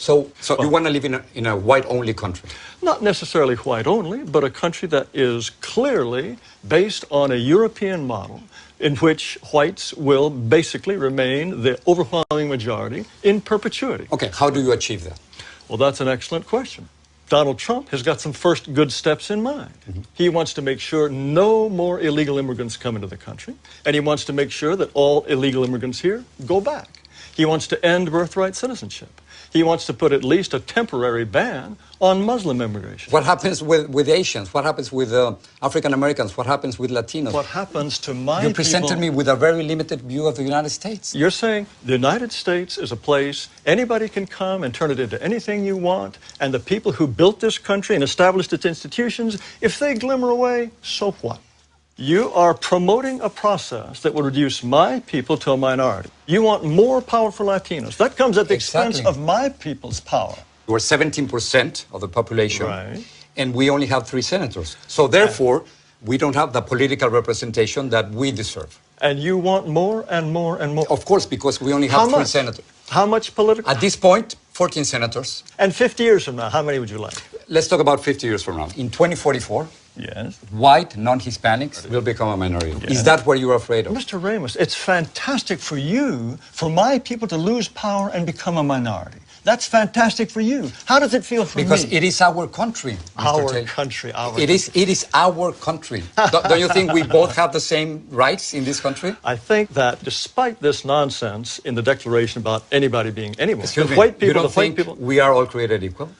So you want to live in a white-only country? Not necessarily white-only, but a country that is clearly based on a European model in which whites will basically remain the overwhelming majority in perpetuity. Okay, how do you achieve that? Well, that's an excellent question. Donald Trump has got some first good steps in mind. He wants to make sure no more illegal immigrants come into the country, and he wants to make sure that all illegal immigrants here go back. He wants to end birthright citizenship. He wants to put at least a temporary ban on Muslim immigration. What happens with Asians? What happens with African Americans? What happens with Latinos? What happens to my people? You presented me with a very limited view of the United States. You're saying the United States is a place anybody can come and turn it into anything you want, and the people who built this country and established its institutions, if they glimmer away, so what? You are promoting a process that will reduce my people to a minority. You want more power for Latinos. That comes at the expense of my people's power. We're 17% of the population, right, and we only have 3 senators. So therefore, we don't have the political representation that we deserve. And you want more and more and more? Of course, because we only have 3 senators. How much political? At this point, 14 senators. And 50 years from now, how many would you like? Let's talk about 50 years from now. In 2044, yes, white non-Hispanics will become a minority. Yes. Is that what you're afraid of? Mr. Ramos, it's fantastic for you, for my people to lose power and become a minority. That's fantastic for you. How does it feel for me? Because it is our country, Mr. Taylor. Country, our country. It is our country. Don't you think we both have the same rights in this country? I think that despite this nonsense in the Declaration about anybody being anyone, white people, you don't think we are all created equal?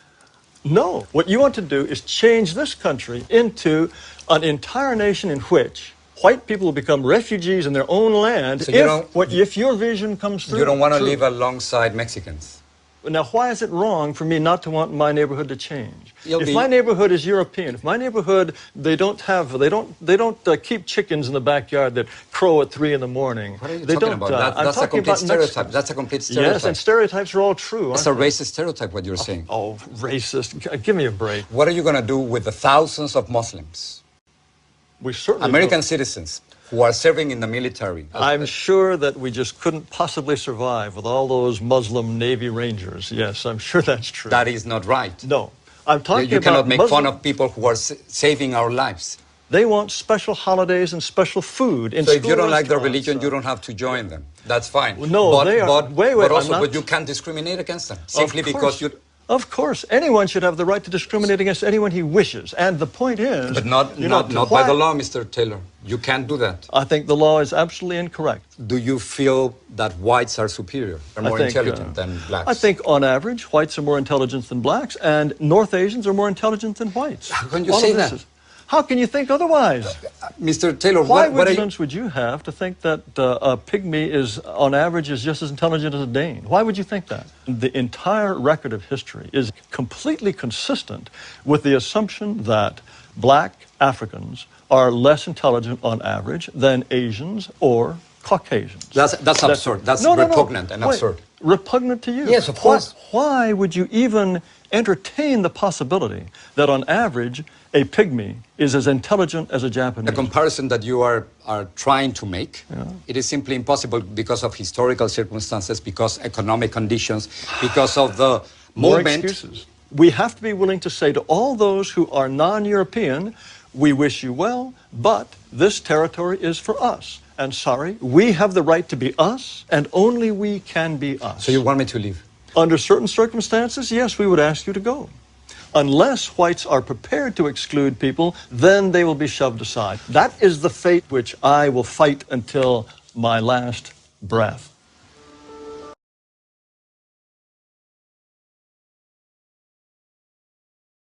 No. What you want to do is change this country into an entire nation in which white people will become refugees in their own land if your vision comes through. You don't want to live alongside Mexicans? Now, why is it wrong for me not to want my neighborhood to change? If my neighborhood is European, if my neighborhood, they don't keep chickens in the backyard that crow at 3 in the morning. What are you talking about? That's a complete stereotype. That's a complete stereotype. Yes, and stereotypes are all true. It's a racist stereotype, what you're saying. Oh, racist. Give me a break. What are you going to do with the thousands of Muslims? We certainly American citizens who are serving in the military. I'm sure that we just couldn't possibly survive with all those Muslim Navy Rangers. Yes, I'm sure that's true. That is not right. No. I'm talking about You cannot make fun of people who are saving our lives. They want special holidays and special food in So if you don't like their religion, you don't have to join them. That's fine. Well, no, they are. But you can't discriminate against them simply because you... Of course, anyone should have the right to discriminate against anyone he wishes. And the point is... But not by the law, Mr. Taylor. You can't do that. I think the law is absolutely incorrect. Do you feel that whites are superior, are more intelligent than blacks? I think, on average, whites are more intelligent than blacks, and North Asians are more intelligent than whites. How can you say that? How can you think otherwise? Mr. Taylor, what evidence would you have to think that a pygmy is, on average, is just as intelligent as a Dane? Why would you think that? The entire record of history is completely consistent with the assumption that black Africans are less intelligent on average than Asians or Caucasians. That's absurd. That's repugnant and absurd. Repugnant to you? Yes, of course. Why would you even entertain the possibility that on average a pygmy is as intelligent as a Japanese? The comparison that you are trying to make, it is simply impossible because of historical circumstances, because economic conditions, because of the More excuses. We have to be willing to say to all those who are non-European, we wish you well, but this territory is for us. And sorry, we have the right to be us, and only we can be us. So you want me to leave? Under certain circumstances, yes, we would ask you to go. Unless whites are prepared to exclude people, then they will be shoved aside. That is the fate which I will fight until my last breath.